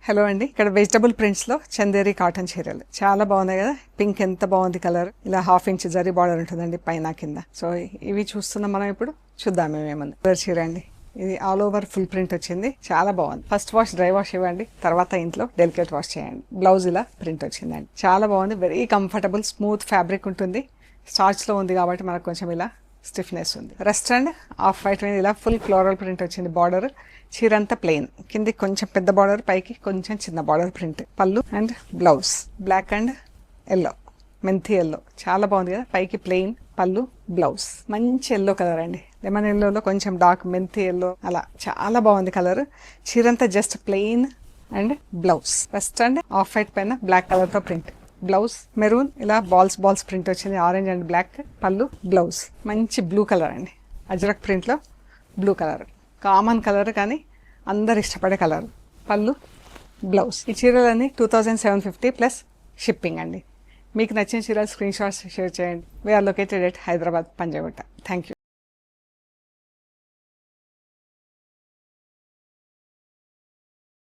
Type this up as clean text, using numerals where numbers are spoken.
Hello అండి, ఇక్కడ vegetable prints లో చందేరి కాటన్ చీరలు చాలా బాగున్నాయి కదా. పింక్ ఎంత బాగుంది కలర్. ఇలా 1/2 ఇంచ్ జరీ బార్డర్ ఉంటుందండి పైన కింద. సో ఇవి చూస్తున్నాం మనం. ఇప్పుడు చూద్దాం ఏమేముంది. కలర్ చీర అండి, ఇది ఆల్ ఓవర్ ఫుల్ ప్రింట్ వచ్చింది, చాలా బాగుంది. ఫస్ట్ వాష్ డ్రై వాష్ ఇవ్వండి, తర్వాత ఇంట్లో డెలికేట్ వాష్ చేయండి. బ్లౌజ్ ఇలా ప్రింట్ వచ్చిందండి, చాలా బాగుంది. వెరీ కంఫర్టబుల్ స్మూత్ ఫ్యాబ్రిక్ ఉంటుంది. స్టార్చ్ లో ఉంది కాబట్టి మనకు కొంచెం ఇలా స్టిఫ్నెస్ ఉంది. రెస్ట్ అండ్ ఆఫ్ వైట్ మీద ఇలా ఫుల్ ఫ్లోరల్ ప్రింట్ వచ్చింది. బార్డర్ చీర అంతా ప్లెయిన్, కింది కొంచెం పెద్ద బార్డర్, పైకి కొంచెం చిన్న బార్డర్ ప్రింట్. పళ్ళు and blouse black and yellow, మెంతి ఎల్లో, చాలా బాగుంది కదా. పైకి ప్లెయిన్, పళ్ళు, బ్లౌజ్ మంచి ఎల్లో కలర్ అండి. లెమన్ ఎల్లోలో కొంచెం డార్క్ మెంతి ఎల్లో, అలా చాలా బాగుంది కలర్. చీరంతా just plain and blouse. Rest and off white పైన బ్లాక్ కలర్ తో ప్రింట్. బ్లౌజ్ మెరూన్, ఇలా బాల్స్ ప్రింట్ వచ్చింది, ఆరెంజ్ అండ్ బ్లాక్. పళ్ళు, బ్లౌజ్ మంచి బ్లూ కలర్ అండి, అజ్రక్ ప్రింట్లో బ్లూ కలర్, కామన్ కలర్ కానీ అందరు ఇష్టపడే కలర్. పళ్ళు, బ్లౌజ్. ఈ చీరలన్నీ 2750 ప్లస్ షిప్పింగ్ అండి. మీకు నచ్చిన చీరలు స్క్రీన్ షాట్స్ షేర్ చేయండి. We're located at Hyderabad, Panjagutta. Thank you.